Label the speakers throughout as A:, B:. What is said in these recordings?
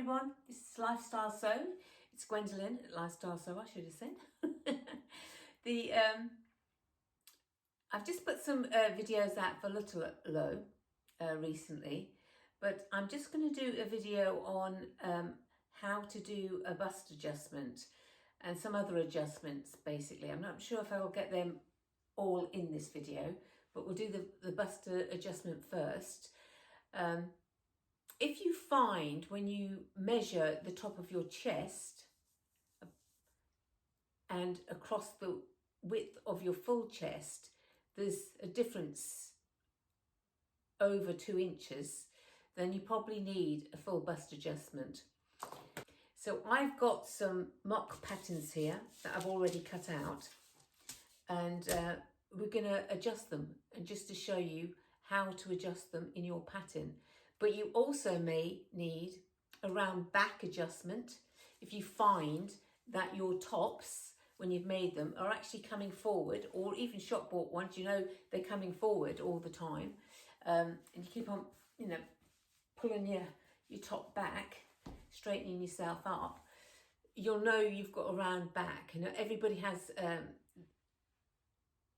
A: everyone, this is Lifestyle Sew. It's Gwendolyn at Lifestyle Sew, I should have said. I've just put some videos out for Lutterloh recently, but I'm just going to do a video on how to do a bust adjustment and some other adjustments basically. I'm not sure if I'll get them all in this video, but we'll do the bust adjustment first. If you find when you measure the top of your chest and across the width of your full chest, there's a difference over 2 inches, then you probably need a full bust adjustment. So I've got some mock patterns here that I've already cut out, and we're going to adjust them, and just to show you how to adjust them in your pattern. But you also may need a round back adjustment if you find that your tops, when you've made them, are actually coming forward, or even shop bought ones, you know, they're coming forward all the time. And you keep on, you know, pulling your top back, straightening yourself up, you'll know you've got a round back. You know, everybody has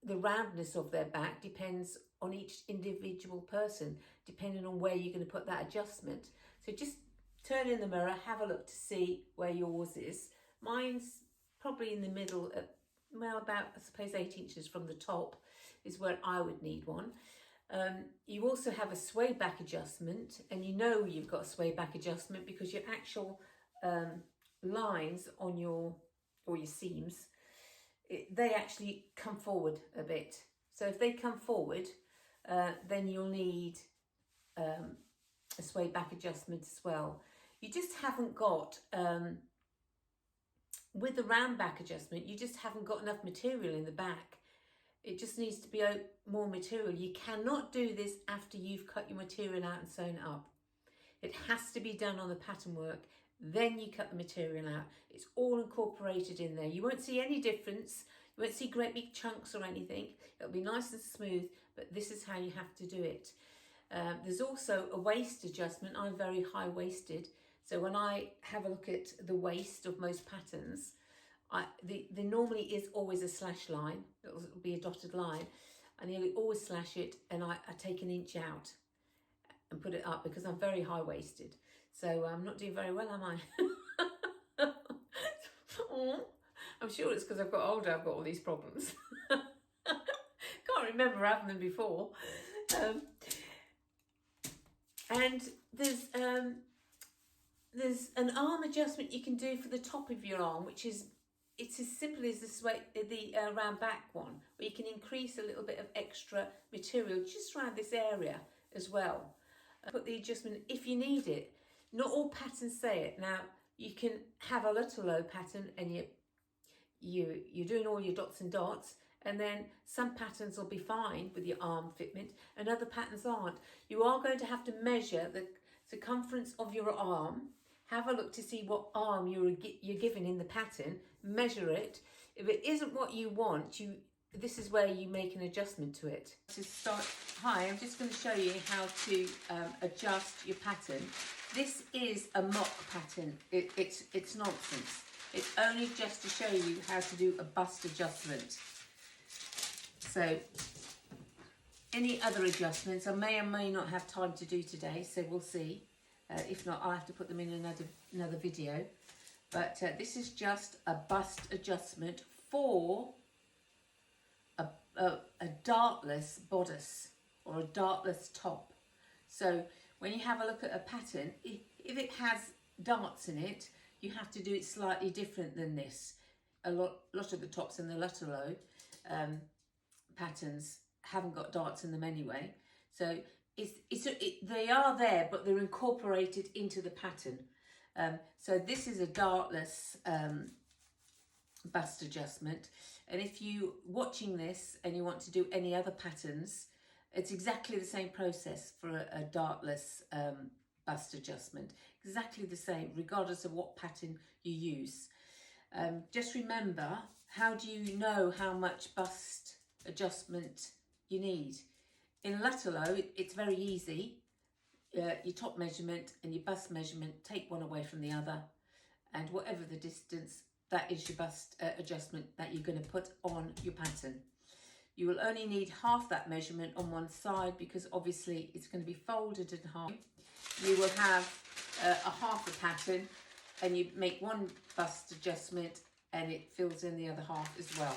A: the roundness of their back depends on each individual person, depending on where you're going to put that adjustment. So just turn in the mirror, have a look to see where yours is. Mine's probably in the middle, well, about, I suppose, 8 inches from the top is where I would need one. You also have a sway back adjustment, and you know you've got a sway back adjustment because your actual lines on your seams, they actually come forward a bit. So if they come forward, then you'll need a sway back adjustment as well. You just haven't got, with the round back adjustment, you just haven't got enough material in the back. It just needs to be more material. You cannot do this after you've cut your material out and sewn it up. It has to be done on the pattern work. Then you cut the material out. It's all incorporated in there. You won't see any difference. You won't see great big chunks or anything. It'll be nice and smooth, but this is how you have to do it. There's also a waist adjustment. I'm very high-waisted. So when I have a look at the waist of most patterns, there normally is always a slash line. It'll be a dotted line. I nearly always slash it, and I take 1 inch out and put it up because I'm very high-waisted. So I'm not doing very well, am I? I'm sure it's because I've got older, I've got all these problems. Can't remember having them before. And there's an arm adjustment you can do for the top of your arm, which is, it's as simple as the round back one, where you can increase a little bit of extra material just around this area as well. Put the adjustment if you need it. Not all patterns say it. Now, you can have a Lutterloh pattern and you're doing all your dots and dots, and then some patterns will be fine with your arm fitment and other patterns aren't. You are going to have to measure the circumference of your arm. Have a look to see what arm you're given in the pattern, measure it. If it isn't what you want, this is where you make an adjustment to it. To start, hi, I'm just going to show you how to adjust your pattern. This is a mock pattern. It's nonsense. It's only just to show you how to do a bust adjustment. So any other adjustments I may or may not have time to do today, so we'll see. If not, I'll have to put them in another video. But this is just a bust adjustment for a dartless bodice or a dartless top. So when you have a look at a pattern, if it has darts in it, you have to do it slightly different than this. A lot of the tops in the Lutterloh patterns haven't got darts in them anyway. So they are there, but they're incorporated into the pattern. So this is a dartless bust adjustment. And if you're watching this and you want to do any other patterns, it's exactly the same process for a dartless bust adjustment. Exactly the same, regardless of what pattern you use. Just remember, how do you know how much bust adjustment you need? In Lutterloh, it's very easy. your top measurement and your bust measurement, take one away from the other, and whatever the distance, that is your bust adjustment that you're going to put on your pattern. You will only need half that measurement on one side because obviously it's going to be folded in half. You will have a half a pattern, and you make one bust adjustment and it fills in the other half as well.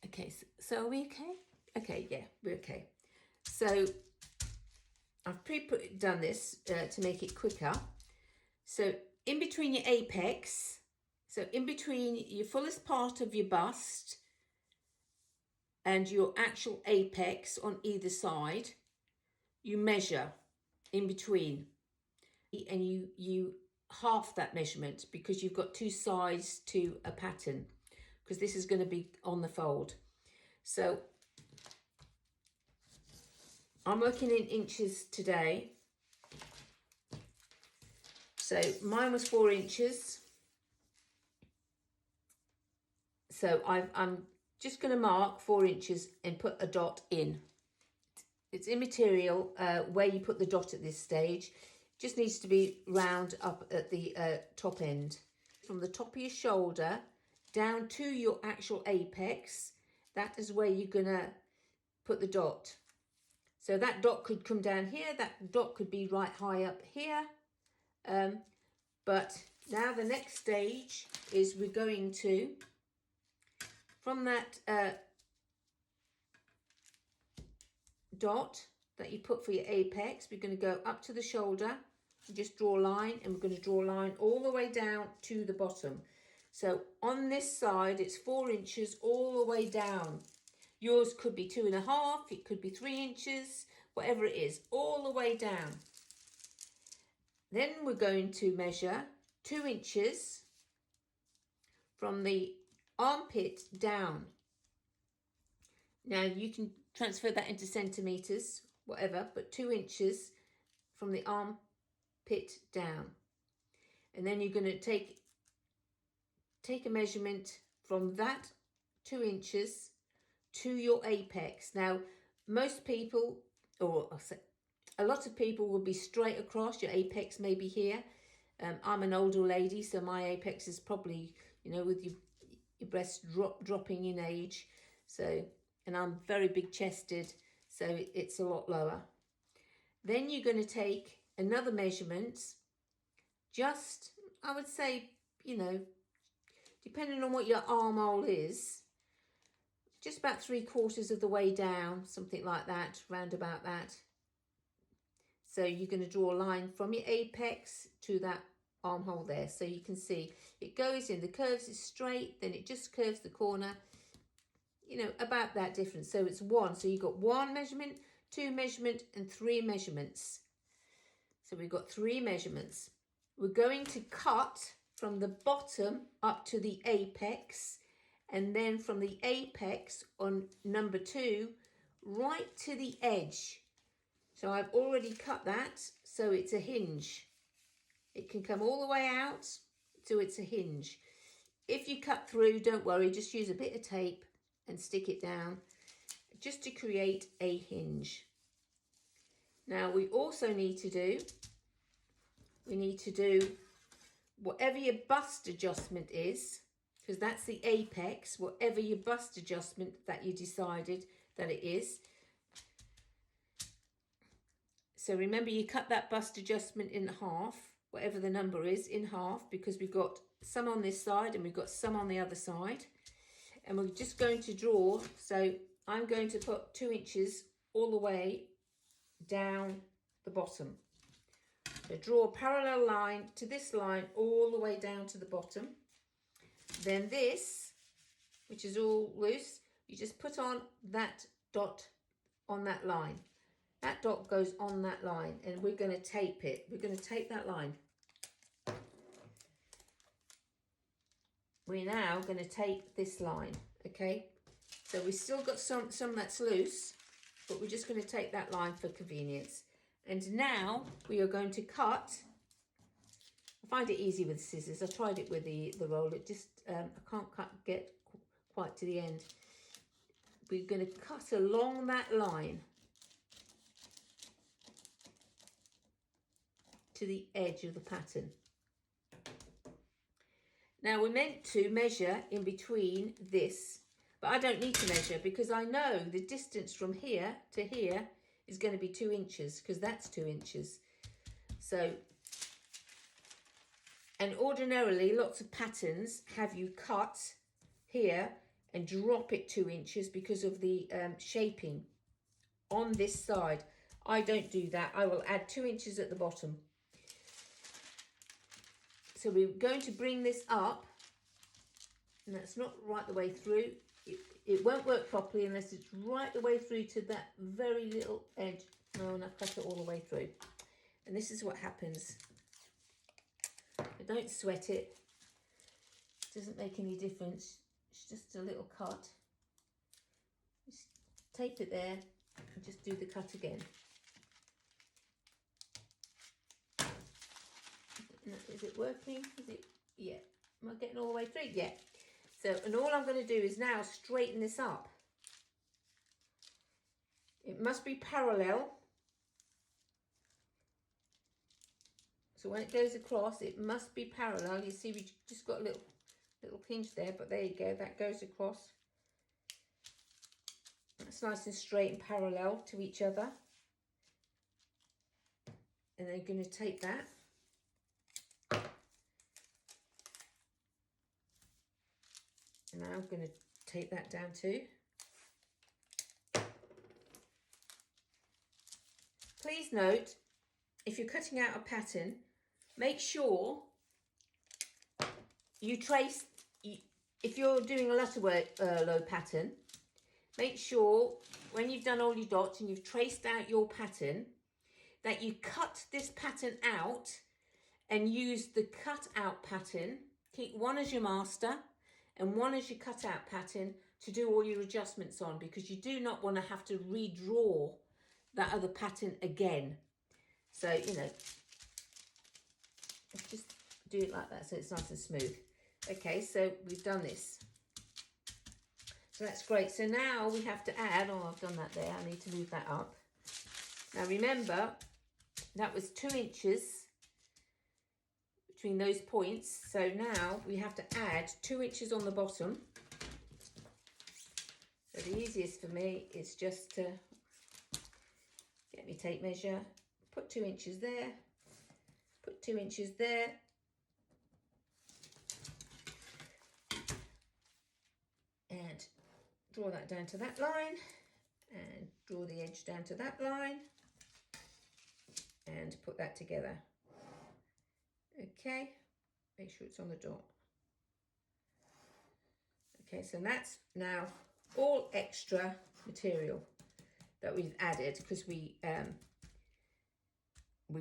A: Okay, so are we okay? Okay, yeah, we're okay. So I've done this to make it quicker. So in between your apex, so in between your fullest part of your bust and your actual apex on either side, you measure in between, and you half that measurement because you've got two sides to a pattern, because this is going to be on the fold. So I'm working in inches today. So mine was 4 inches. So I'm just going to mark 4 inches and put a dot in. It's immaterial where you put the dot at this stage. It just needs to be round up at the top end. From the top of your shoulder down to your actual apex, that is where you're going to put the dot. So that dot could come down here, that dot could be right high up here. But now the next stage is we're going to, from that dot that you put for your apex, we're going to go up to the shoulder and just draw a line, and we're going to draw a line all the way down to the bottom. So on this side, it's 4 inches all the way down. Yours could be 2.5, it could be 3 inches, whatever it is, all the way down. Then we're going to measure 2 inches from the armpit down. Now you can transfer that into centimetres, whatever, but 2 inches from the armpit down. And then you're going to take a measurement from that 2 inches to your apex. Now, most people, or a lot of people, will be straight across. Your apex may be here. I'm an older lady, so my apex is probably, with your breasts dropping in age. So, and I'm very big chested, so it's a lot lower. Then you're going to take another measurement, just, I would say, depending on what your armhole is, just about 3/4 of the way down, something like that, round about that. So you're going to draw a line from your apex to that armhole there. So you can see it goes in, the curves is straight, then it just curves the corner, about that difference. So it's 1. So you've got 1 measurement, 2 measurement, and 3 measurements. So we've got 3 measurements. We're going to cut from the bottom up to the apex, and then from the apex on number 2 right to the edge. So I've already cut that, so it's a hinge. It can come all the way out, so it's a hinge. If you cut through, don't worry, just use a bit of tape and stick it down just to create a hinge. Now we also need to do, whatever your bust adjustment is, because that's the apex, whatever your bust adjustment that you decided that it is. So remember, you cut that bust adjustment in half, whatever the number is, in half, because we've got some on this side and we've got some on the other side. And we're just going to draw, so I'm going to put 2 inches all the way down the bottom. So draw a parallel line to this line all the way down to the bottom. Then this, which is all loose, you just put on that dot on that line. That dot goes on that line, and we're going to tape it. We're going to tape that line. We're now going to tape this line, okay? So we've still got some that's loose, but we're just going to take that line for convenience. And now we are going to cut. I find it easy with scissors. I tried it with the roll. It just, I can't get quite to the end. We're going to cut along that line. to the edge of the pattern. Now we're meant to measure in between this, but I don't need to measure because I know the distance from here to here is going to be 2 inches, because that's 2 inches. So, and ordinarily lots of patterns have you cut here and drop it 2 inches because of the shaping on this side. I don't do that. I will add 2 inches at the bottom. So we're going to bring this up, and that's not right the way through. It won't work properly unless it's right the way through to that very little edge. No, and I cut it all the way through. And this is what happens. I don't sweat it. It doesn't make any difference. It's just a little cut. Just tape it there and just do the cut again. Is it working? Is it? Yeah. Am I getting all the way through? Yeah. So, and all I'm going to do is now straighten this up. It must be parallel. So when it goes across, it must be parallel. You see, we just got a little pinch there, but there you go. That goes across. That's nice and straight and parallel to each other. And then you're going to tape that. And now I'm going to tape that down too. Please note, if you're cutting out a pattern, make sure you trace, if you're doing a Lutterloh pattern, make sure when you've done all your dots and you've traced out your pattern, that you cut this pattern out and use the cut out pattern. Keep one as your master and one as your cut out pattern to do all your adjustments on, because you do not want to have to redraw that other pattern again. So, you know, just do it like that so it's nice and smooth. Okay, so we've done this. So that's great. So now we have to add, oh, I've done that there. I need to move that up. Now remember, that was 2 inches between those points. So now we have to add 2 inches on the bottom. So the easiest for me is just to get my tape measure, put 2 inches there, put 2 inches there, and draw that down to that line, and draw the edge down to that line, and put that together. Okay, make sure it's on the dot. Okay, so that's now all extra material that we've added, because we've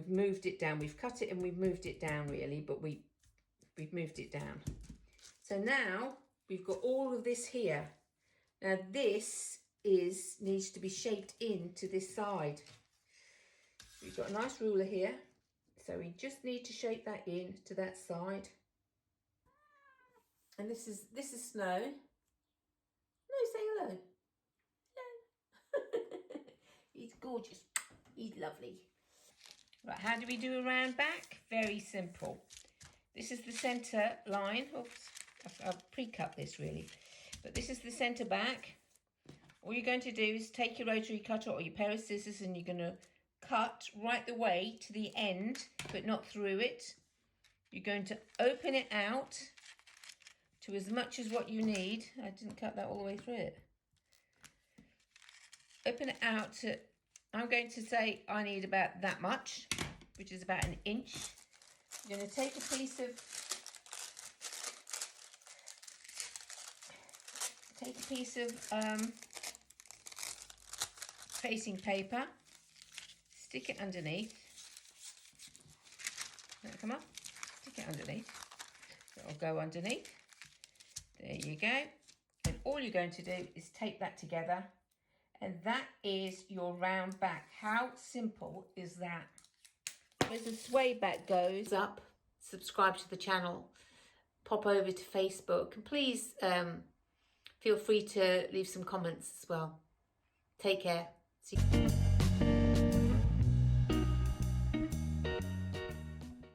A: moved it down. We've cut it and we've moved it down really, but we've moved it down. So now we've got all of this here. Now this needs to be shaped into this side. We've got a nice ruler here, so we just need to shape that in to that side. And this is Snow. No, say hello. Hello. He's gorgeous. He's lovely. Right, how do we do a round back? Very simple. This is the centre line. Oops, I've pre-cut this really. But this is the centre back. All you're going to do is take your rotary cutter or your pair of scissors, and you're going to cut right the way to the end, but not through it. You're going to open it out to as much as what you need. I didn't cut that all the way through it. Open it out to, I'm going to say I need about that much, which is about 1 inch. You're going to take a piece of tracing paper, stick it underneath. Does that come up? Stick it underneath. It'll go underneath. There you go. And all you're going to do is tape that together. And that is your round back. How simple is that? As the sway back goes up, subscribe to the channel, pop over to Facebook, and please feel free to leave some comments as well. Take care. See you.